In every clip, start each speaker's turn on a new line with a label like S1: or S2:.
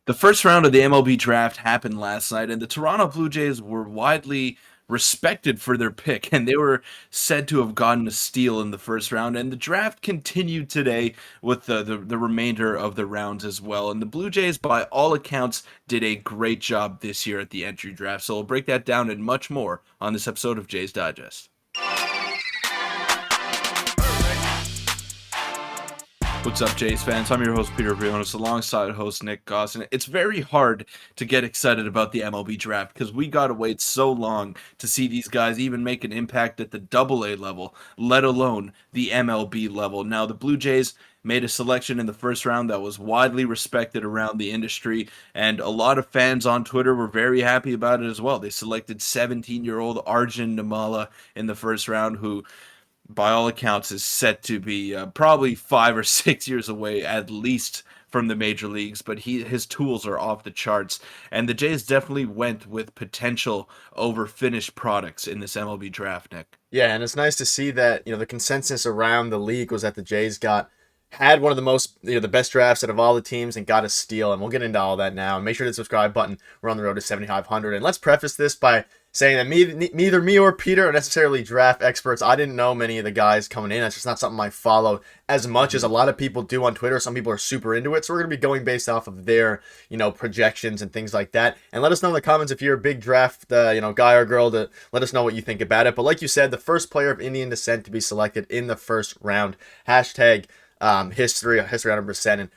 S1: The first round of the MLB draft happened last night, and the Toronto Blue Jays were widely respected for their pick, and they were said to have gotten a steal in the first round. And the draft continued today with the remainder of the rounds as well. And the Blue Jays, by all accounts, did a great job this year at the entry draft. So we'll break that down and much more on this episode of Jays Digest. What's up, Jays fans? I'm your host, Peter Vryonis, alongside host Nick Gosse. And it's very hard to get excited about the MLB draft because we got to wait so long to see these guys even make an impact at the AA level, let alone the MLB level. Now, the Blue Jays made a selection in the first round that was widely respected around the industry, and a lot of fans on Twitter were very happy about it as well. They selected 17-year-old Arjun Nimmala in the first round, who by all accounts, is set to be probably 5 or 6 years away at least from the major leagues. But his tools are off the charts, and the Jays definitely went with potential over finished products in this MLB draft, Nick.
S2: Yeah, and it's nice to see that the consensus around the league was that the Jays had one of the most the best drafts out of all the teams and got a steal, and we'll get into all that now. And make sure to hit the subscribe button. We're on the road to 7,500, and let's preface this by saying that neither me or Peter are necessarily draft experts. I didn't know many of the guys coming in. It's just not something I follow as much as a lot of people do on Twitter. Some people are super into it, so we're going to be going based off of their projections and things like that. And let us know in the comments if you're a big draft guy or girl, to let us know what you think about it. But like you said, the first player of Indian descent to be selected in the first round. Hashtag history 100%. And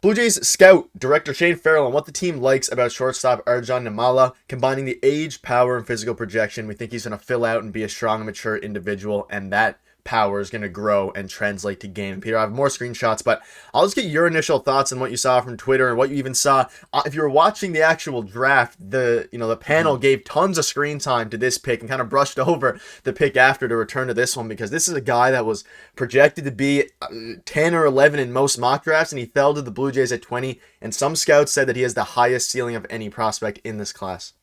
S2: Blue Jays scout director Shane Farrell on what the team likes about shortstop Arjun Nimmala, combining the age, power, and physical projection. We think he's going to fill out and be a strong, mature individual, and that power is going to grow and translate to game. Peter, I have more screenshots, but I'll just get your initial thoughts on what you saw from Twitter and what you even saw. If you were watching the actual draft, the panel gave tons of screen time to this pick and kind of brushed over the pick after to return to this one, because this is a guy that was projected to be 10 or 11 in most mock drafts, and he fell to the Blue Jays at 20, and some scouts said that he has the highest ceiling of any prospect in this class.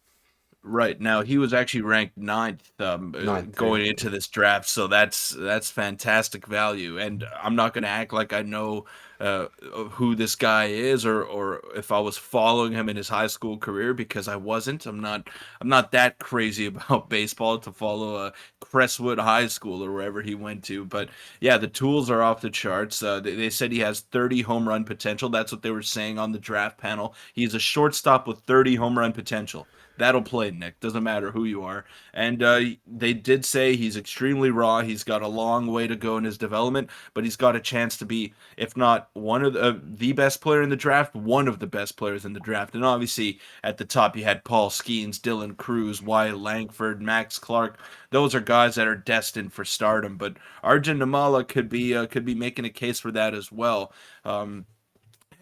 S1: Right. Now, he was actually ranked ninth going into this draft, so that's fantastic value. And I'm not going to act like I know who this guy is, or if I was following him in his high school career, because I wasn't. I'm not that crazy about baseball to follow Crestwood High School or wherever he went to. But yeah, the tools are off the charts. They said he has 30 home run potential. That's what they were saying on the draft panel. He's a shortstop with 30 home run potential. That'll play, Nick. Doesn't matter who you are. And they did say he's extremely raw. He's got a long way to go in his development, but he's got a chance to be, if not one of the best player in the draft, one of the best players in the draft. And obviously, at the top, you had Paul Skeens, Dylan Cruz, Wyatt Langford, Max Clark. Those are guys that are destined for stardom. But Arjun Nimmala could be making a case for that as well.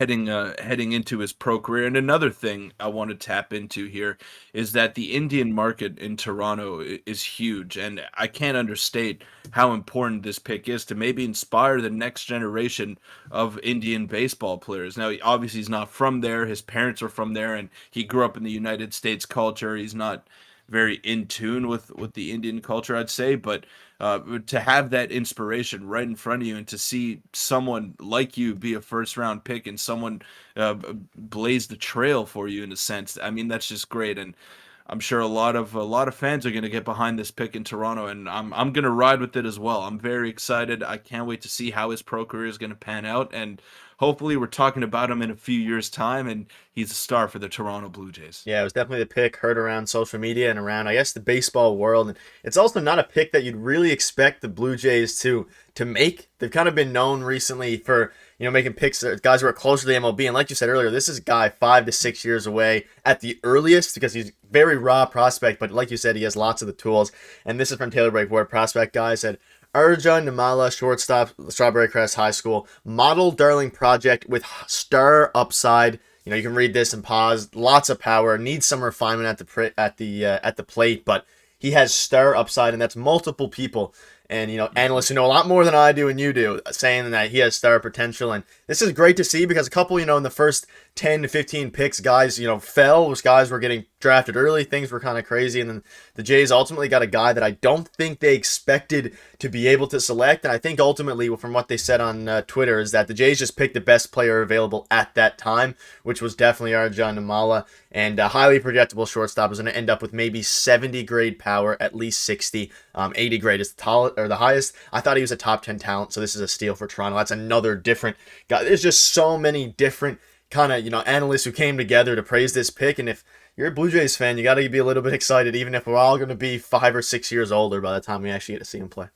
S1: Heading into his pro career. And another thing I want to tap into here is that the Indian market in Toronto is huge, and I can't understate how important this pick is to maybe inspire the next generation of Indian baseball players. Now, obviously, he's not from there. His parents are from there, and he grew up in the United States culture. He's not very in tune with the Indian culture, I'd say, but to have that inspiration right in front of you and to see someone like you be a first round pick and someone blaze the trail for you in a sense, I mean, that's just great. And I'm sure a lot of fans are going to get behind this pick in Toronto, and I'm going to ride with it as well. I'm very excited. I can't wait to see how his pro career is going to pan out, and hopefully we're talking about him in a few years' time, and he's a star for the Toronto Blue Jays.
S2: Yeah, it was definitely the pick heard around social media and around, I guess, the baseball world. And it's also not a pick that you'd really expect the Blue Jays to make. They've kind of been known recently for making picks, guys who are closer to the MLB. And like you said earlier, this is a guy 5 to 6 years away at the earliest, because he's very raw prospect. But like you said, he has lots of the tools. And this is from Taylor Breakboard. Prospect guy said, Arjun Nimmala, shortstop, Strawberry Crest High School, model darling project with star upside. You can read this and pause. Lots of power, needs some refinement at the plate, but he has star upside, and that's multiple people and analysts who know a lot more than I do and you do saying that he has star potential. And this is great to see, because a couple in the first 10 to 15 picks, guys, fell. Those guys were getting drafted early. Things were kind of crazy. And then the Jays ultimately got a guy that I don't think they expected to be able to select. And I think ultimately, from what they said on Twitter, is that the Jays just picked the best player available at that time, which was definitely Arjun Nimmala. And a highly projectable shortstop is going to end up with maybe 70 grade power, at least 60. 80 grade is the highest. I thought he was a top 10 talent, so this is a steal for Toronto. That's another different guy. There's just so many different kind of, analysts who came together to praise this pick. And if you're a Blue Jays fan, you got to be a little bit excited, even if we're all going to be 5 or 6 years older by the time we actually get to see him play.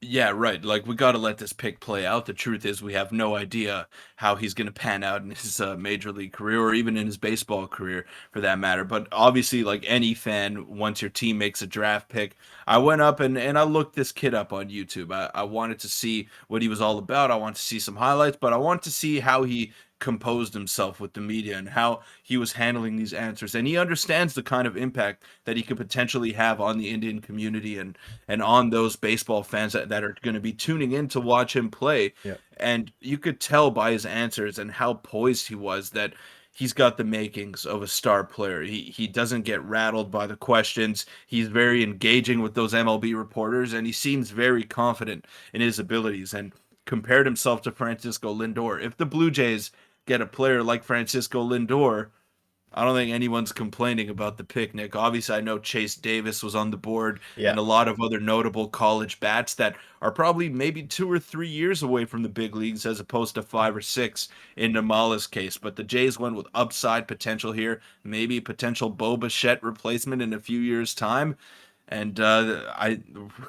S1: Yeah, right. Like, we got to let this pick play out. The truth is, we have no idea how he's going to pan out in his major league career, or even in his baseball career for that matter. But obviously, like any fan, once your team makes a draft pick, I went up and I looked this kid up on YouTube. I wanted to see what he was all about. I wanted to see some highlights, but I wanted to see how he composed himself with the media and how he was handling these answers. And he understands the kind of impact that he could potentially have on the Indian community and on those baseball fans that are going to be tuning in to watch him play.
S2: Yeah.
S1: And you could tell by his answers and how poised he was that he's got the makings of a star player. He doesn't get rattled by the questions. He's very engaging with those MLB reporters, and he seems very confident in his abilities and compared himself to Francisco Lindor. If the Blue Jays get a player like Francisco Lindor, I don't think anyone's complaining about the picnic. Obviously, I know Chase Davis was on the board
S2: Yeah.
S1: and a lot of other notable college bats that are probably maybe 2 or 3 years away from the big leagues as opposed to 5 or 6 in Nimmala's case. But the Jays went with upside potential here, maybe potential Bo Bichette replacement in a few years' time. And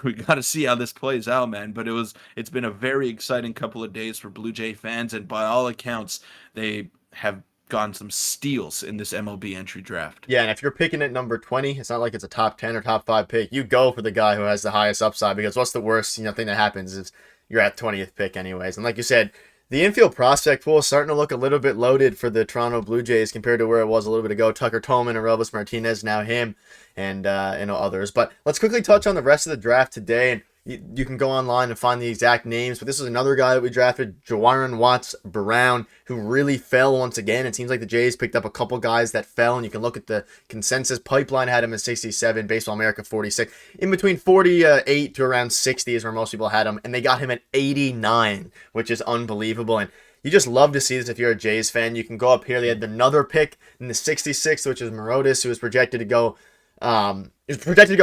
S1: we got to see how this plays out, man. But it's been a very exciting couple of days for Blue Jay fans, and by all accounts, they have gotten some steals in this MLB entry draft.
S2: Yeah, and if you're picking at number 20, it's not like it's a top 10 or top 5 pick. You go for the guy who has the highest upside, because what's the worst thing that happens is you're at 20th pick anyways. And like you said, the infield prospect pool is starting to look a little bit loaded for the Toronto Blue Jays compared to where it was a little bit ago. Tucker Tolman and Relvis Martinez, now him, and others. But let's quickly touch on the rest of the draft today. And you can go online and find the exact names, but this is another guy that we drafted, Jawaron Watts Brown, who really fell once again. It seems like the Jays picked up a couple guys that fell, and you can look at the consensus. Pipeline had him at 67, Baseball America 46. In between 48 to around 60 is where most people had him, and they got him at 89, which is unbelievable. And you just love to see this if you're a Jays fan. You can go up here. They had another pick in the 66th, which is Morotis, who was projected to go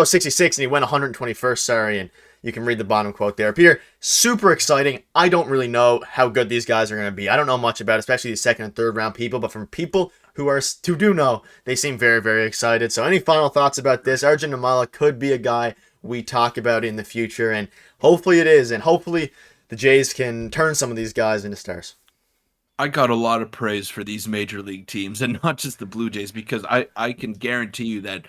S2: 66, and he went 121st, sorry, and you can read the bottom quote there. Peter, super exciting. I don't really know how good these guys are going to be. I don't know much about, especially these second and third round people, but from people who do know, they seem very, very excited. So any final thoughts about this? Arjun Nimmala could be a guy we talk about in the future, and hopefully it is, and hopefully the Jays can turn some of these guys into stars.
S1: I got a lot of praise for these major league teams, and not just the Blue Jays, because I can guarantee you that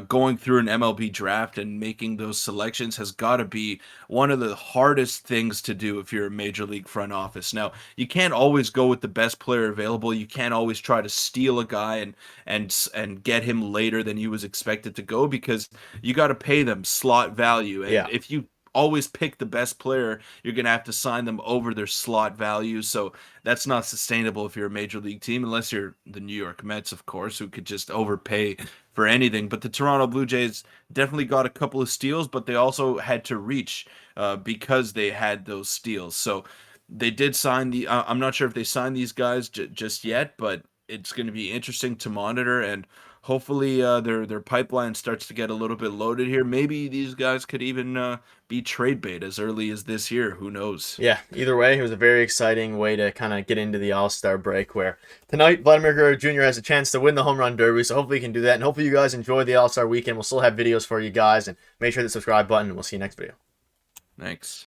S1: going through an MLB draft and making those selections has got to be one of the hardest things to do if you're a major league front office. Now, you can't always go with the best player available. You can't always try to steal a guy and get him later than he was expected to go, because you got to pay them slot value. And if you always pick the best player, you're going to have to sign them over their slot value. So that's not sustainable if you're a major league team, unless you're the New York Mets, of course, who could just overpay for anything. But the Toronto Blue Jays definitely got a couple of steals, but they also had to reach because they had those steals. So they did sign I'm not sure if they signed these guys just yet, but it's going to be interesting to monitor, and hopefully their pipeline starts to get a little bit loaded here. Maybe these guys could even be trade bait as early as this year. Who knows?
S2: Yeah, either way, it was a very exciting way to kind of get into the All-Star break, where tonight Vladimir Guerrero Jr. has a chance to win the Home Run Derby, so hopefully he can do that. And hopefully you guys enjoy the All-Star weekend. We'll still have videos for you guys, and make sure to subscribe button, and we'll see you next video.
S1: Thanks.